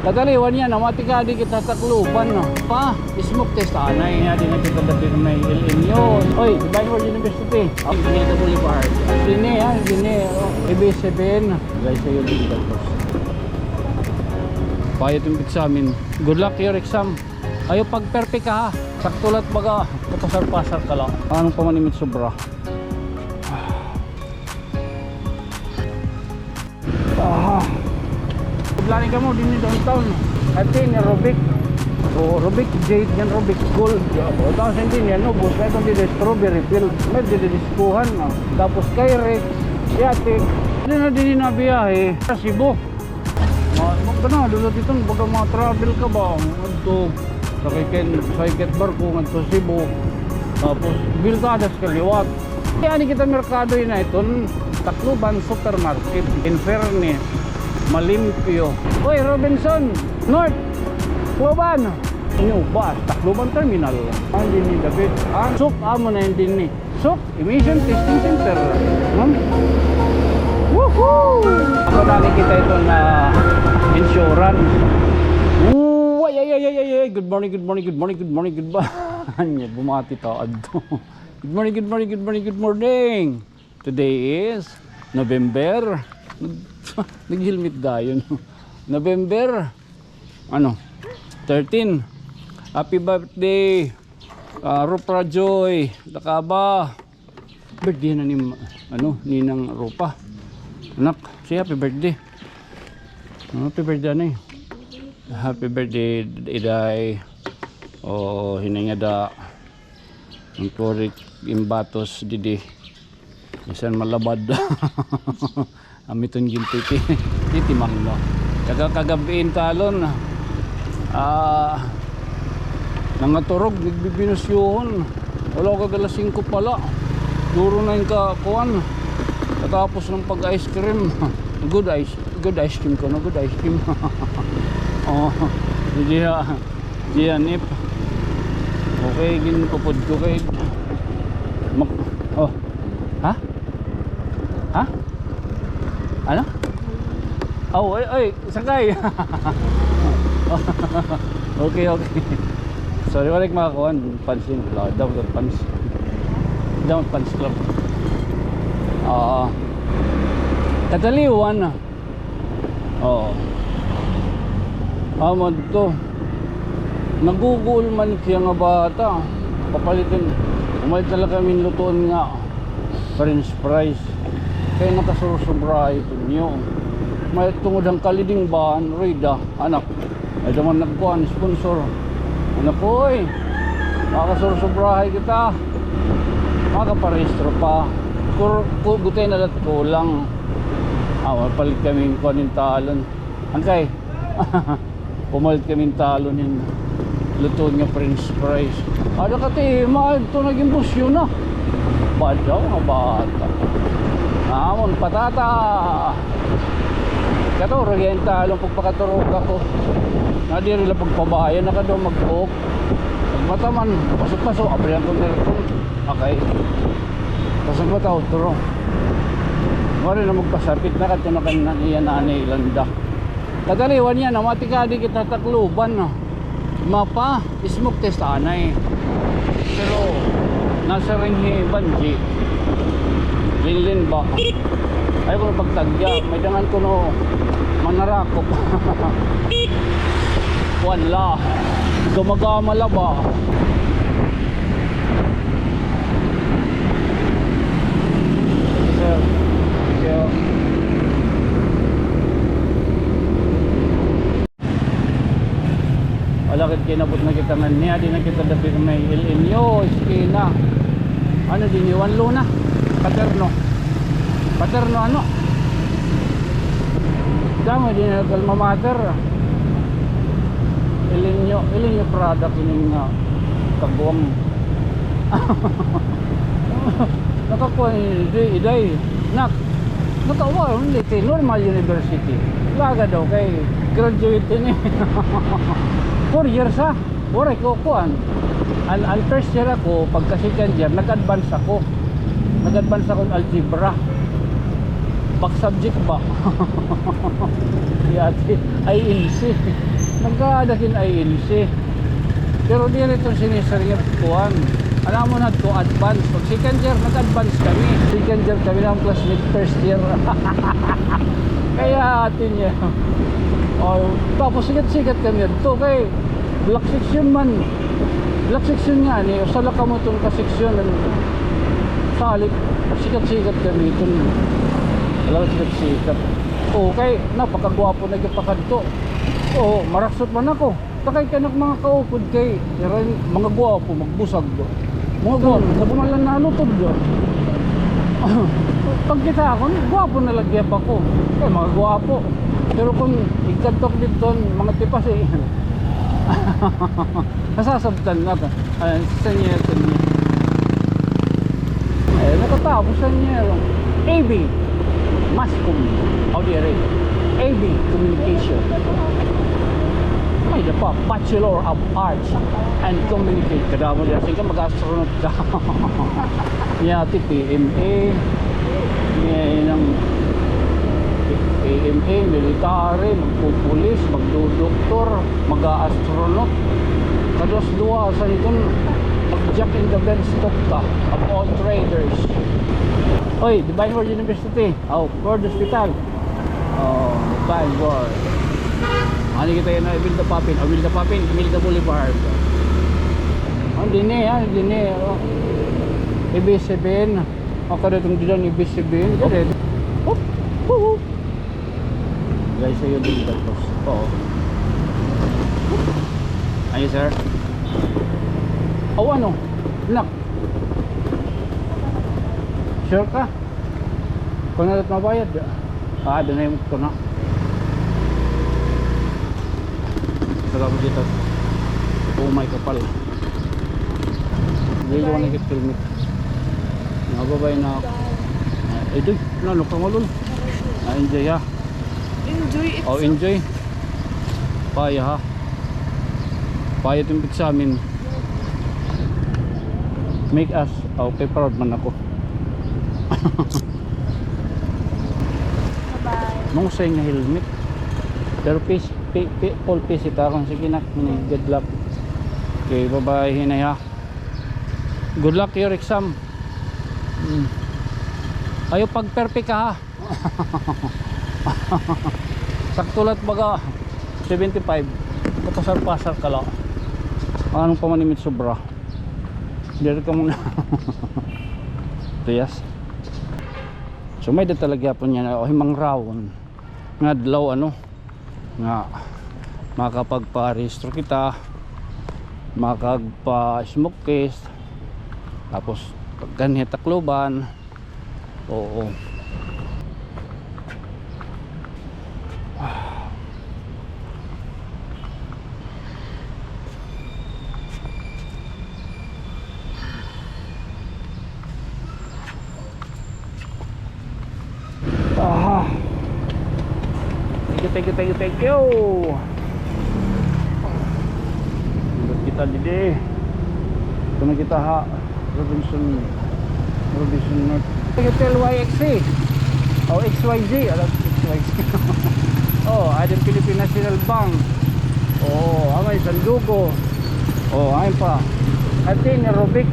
Kadaliwan yan, amati ka di kita takluban no. Pa, smoke test anay nga din kita dapat may LNU. Oy, Bangor University. Pineda Boulevard. Dini ha, dini. EB7. Guys, sa'yo din tapos. Payat yung examen. Good luck your exam. Ayaw pag-perfect ka ha. Saktulat baga, kapasar-pasar ka lang. Anong pamanimit sobra? Paglaning ka mo din ni downtown. At ni Rubik. O Rubik Jade yan, Rubik Gold. O tapos hindi yan, ubos. Kaya kung dito strawberry field. May didiskuhan. Tapos Kyrex, Yatik. Hindi na din nabiyahe sa Cebu. Magka na, doon dito, baga mga travel ka ba? Ito, sa Iket Barco, ito Cebu. Tapos, Bilcadas Kaliwat. Kaya ni kita merkado yun na ito. Tacloban Supermarket, Inferni, Malimpio. Uy, Robinson, North, Tacloban. Ano ba? Tacloban Terminal. Hindi ni David. Suk, amo na hindi ni. Suk, Emission Testing Center. Woohoo! Ako nakikita ito na insurance. Ay. Good morning. Bumati taad to. Good morning. Today is November. Nag-helmet dayon. November 13. Happy birthday Rupa Joy Lakaba. Birthday na ni Ninang Rupa. Anak, say happy birthday. Happy birthday na eh. Happy birthday Iday. O hinangada ang korik imbatos didi. Isan malabad. Amiton gintiti. Titi mangno. Kagabiin talon. Nangaturog nagbibinusyon. Wala kagalas 5 pala. Duro na yung kakuan. Katapos ng pag-ice cream. Good ice cream ko na. Good ice cream. Oh, Nip. Okay, ginpupod ko kay oh. Ha? Ano? Oh, ay, sakay. Okay. Sorry, wala makakuhan. Pansin. Down pants club. Kataliwan. Oo. Amad to. Nagugul man siya nga bata. Papalitin. Umalit talaga kami lutuan nga. French fries. Kaya nakasurusubra ito niyo. May tungod ang kaliding baan. Rida, anak. Ay naman nagkuhan, sponsor. Anak ko eh. Makakasurusubra kita. Makaparehistro pa. Gutay na lahat kulang. Palit kami kuhanin talon. Angkay. Pumalit kami talon yun. Lutuan nga French fries. Ada kati, ito naging busyo na. Badaw nga bata. Amon, patata. Kato, ragyan talong pagpakaturog ako. Nadiri lang pagpabayan na ka daw mag-cook. Pagmataman, pasok-pasok. Abrihan ko na rin. Okay. Pasok ba tao, turong. Wala na magpasapit na ka. Tunakan na niya nanay landa. Kadaliwan yan, amati ka di kita takluban. Mapa, smoke test anay. Pero, nasa ringhi banji. Linlin ba? Ayaw ko na pagtagya. May dangan ko no manarakop. Wala. Gumagama ba? Sir. Wala kit kinabot na kita nga niya. Di na kita dapat may LNU, iskina. Ano din yung luna? Paterno ano? Damo din na alma mater. LNU product ining kaguang. Nakakuha ni Iday. Nakawa ulit eh. Normal University. Laga daw kay graduate ni. 4 years ha. Wala ko kuan. Ang first year ako, pagka second year, nag-advance ako ng algebra. back subject ba? Yati, INC. Nagkadakin INC. Pero di rin itong sinisarngip kuhan. Alam mo na ito, advance. Pag second year, nag-advance kami. Second year kami ng classmate first year. Kaya atin niya. Oh, tapos sikat-sikat kami ito. Kay black section man. Black section nga ni. Usala ka mo itong ka-section. Salik. Sikat-sikat kami itong. Alam, sikat-sikat. Okay, napakagwapo na ipakadto. Oo, maraksot man ako. Takay ka ng mga kaupod kay mga gwapo, magbusag do. Mga gwapo, nabumalan na lutod do. Pag kita ako, gwapo na lagyap ako. Kaya mga gwapo. Pero kung igkantok dito, mga tipas eh. Nasasabtan na ka. Sa niya ito niya. Eh, nakatapos sa niya. AB. Mascom. Audi Radio. AB Communication. May na pa, Bachelor of Arts and Communication. Kada mo dyan, sige mag-astronaut ka. Niyati PMA, niya ng PMA, military, magpupulis, magdudoktor, mag-astronaut. Kados duwa sa itong mag-jack in the Benstock ka of all traders. Oy, Divine Word University. Oh, Word Hospital. Oh, Divine Word. Ano kita yun na Ibilda Papin? Ibilda Papin, Ibilda Boulevard. Hindi na, hindi na. IB7. Ako na itong dilan IB7. Hop, hop. Guys, sa'yo din tapos. Oo. Ayun, sir. Oh, ano? Nak. Sure ka? Kung nalat mabayad. Doon na yung ito na. Saka ko dito. Oh my kapal. Hindi ko nag-filmit. Nababay na ako. Eh doy, lalo ka malul. Enjoy ha. Enjoy it. Oh, enjoy. Paya ha. Paya itong examen. Make us. Okay, proud man ako. Bye-bye. Nung say nga helmet. Pero peace. All peace ita kung sige na. Good luck. Okay, bye-bye. Hinay ha. Good luck your exam. Ayaw pag perfect ka ha. Saktulat baga 75. Kapasar-pasar ka lang. Anong pamanimit sobra. Dito ka muna. Tuyas. So may da talaga po niya na himang rawon nga adlaw ano nga makapagpa-restore kita, makagpa-smoke case, tapos pagganit takloban. Oo. Thank you. Buat kita dide. Kena kita ha Robinson North. Hotel YXC. Oh, XYZ. Alam XYZ. Oh, ada Philippine National Bank. Oh, amay Sandugo. Oh, ayun pa. Atin Rubik.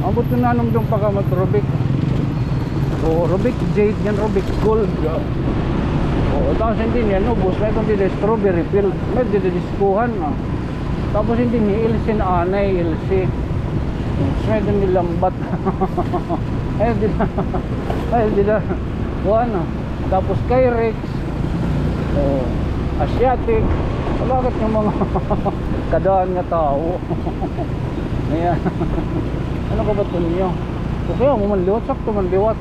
Ambot na nung dong pagkamat Rubik. Oh, Rubik Jade yan, Rubik Gold. Oo, tapos hindi niya nubos. May kung dili strawberry field. May didiskuhan. Tapos hindi niya ilsi na anay, ilsi. May doon nilambat. Ay, di na. Ano. Tapos Kyrex. Oh, Asiatic. Bakit yung mga kadaan nga tao? Ayan. Ano ka ba ito niyo? Okay, mo man liwat. Sakto man liwat.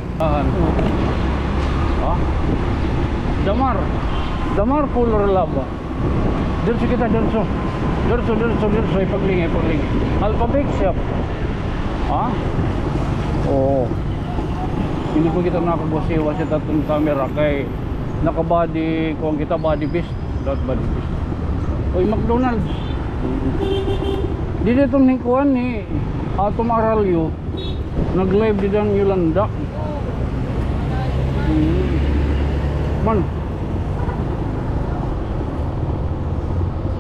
Damar color lava. Dirso kita dirso. Ipaglingi. Alphabet shop. Ha? Oo. Hindi ko kita nakabosiwa sa tatong camera kay nakabody kung kita body beast. Dot body beast. Oy, McDonald's. Dito itong nikuhan ni Atom Aralyo. Nag-live din ang Yolanda. Man.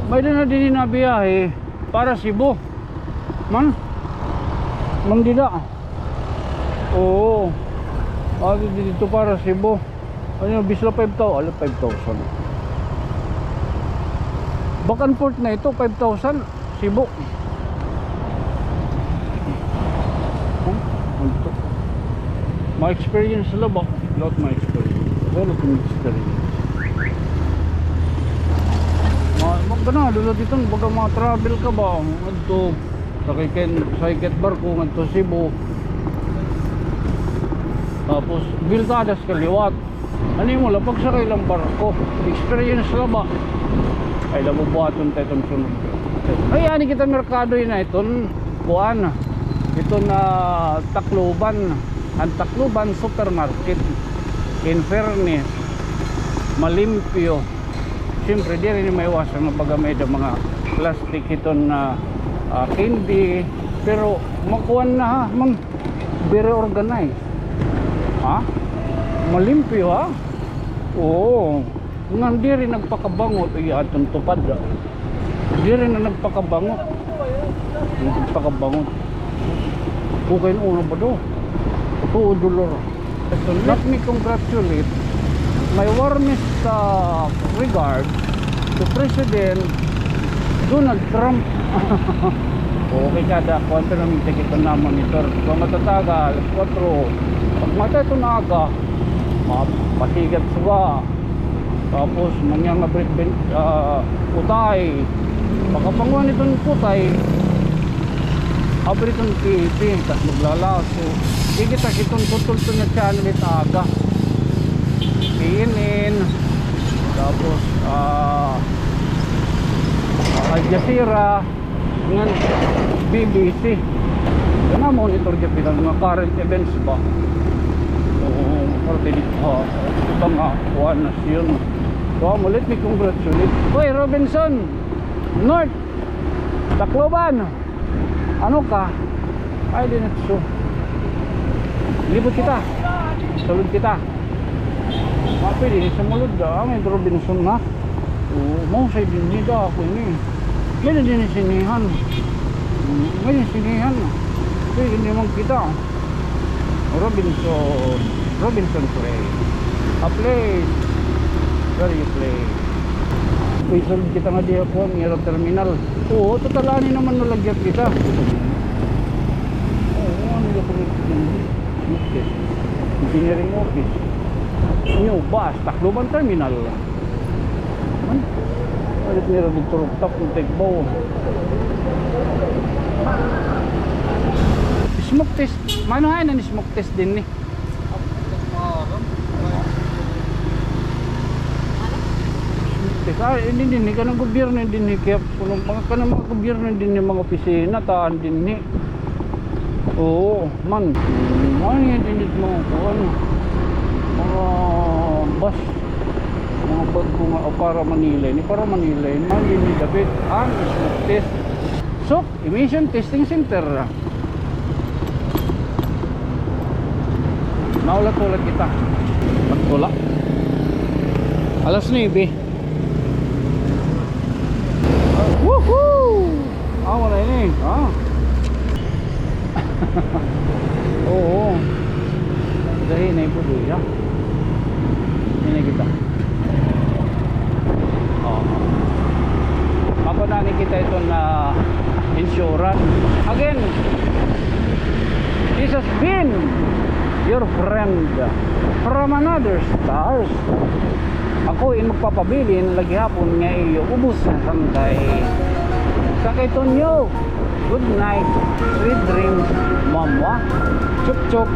May na din na biyahe para Cebu. Man. Mandila. Oo. Dito para Cebu. Ano yung bisla 5,000? 5,000. Back and forth na ito, 5,000. Cebu. Ma-experience sila ba? Not my experience. Wala kong experience. Magkana, dito dito, baga mga travel ka ba? Ito, sakit barko, ito Cebu. Tapos, Biltadas kaliwat. Ano mo, lapag sa kailang barko. Experience lang ba? Ay, labubuhaton tayo itong sunod. Ay, ani kita merkado yun na itong buwan. Ito na Tacloban. Ang Tacloban supermarket. In fairness, malimpyo. Siyempre, di rin may iwasan ng paggamay ng mga plastic ito na candy. Pero, makuhan na ha. Very organized. Ha? Malimpyo ha? Oo. Nga di rin nagpakabangot. Ay, atong tupad ha. Di rin na nagpakabangot. Nagpakabangot. Okay na una ba do? Oo, dolor. Let me congratulate my warmest regard to President Donald Trump. Okay kada kwento namin kita na monitor. Kung matatagal, 4. Pag mata ito na aga, mapasigat suwa. Tapos mangyang putay. Pagkapanguan itong putay, abri itong pipi, tapos maglalaso. Kita kitong tutol ito na channel ito aga. CNN, tapos Al Jazeera, ng BBC. Na monitor kita bilang mga current events ba. So, parte dito ibang kuwan na siyon. So, let me congratulate. Hoy, Robinson, North, Tacloban. Ano ka? Ay, dinatso. Libot kita. Salud kita. Pwede sa mulod da, may Robinson na. Mau sa dinida ako ini. May din sinihan. May sinihan. Pwede hindi mong kita. Robinson play. A place where you play. Pwede salud kita nga di ako ang aero terminal. Oo, totalani naman nalagyan kita. Oo, ano yung office? Engineering office. New bus, Tacloban Terminal. Man, ulit nila dito rooftop ng Tegbaw. Smoke test. Mano na smoke test din ni. Hindi din ni kanang gobyerno din ni kaya kanang mga gobyerno din ni mga opisina taan din ni. Oo, man. Ano yan din mo ano? Mga bus, mga bago nga para Manila ni para Manila ni David ang smoke test. So, emission testing center. Naulat-ulat kita. Pagtula. Alas 9. Woohoo! Wala ini. Oo. Dahil na ipo ya. Ini kita. Mapunani kita ito na insurance. Again, this has been your friend from another stars. Ako ay magpapabilin lagi hapon nga iyo ubos na sangkay. Sakay Tonyo. Good night. Sweet dreams. Mamwa. Chup chup.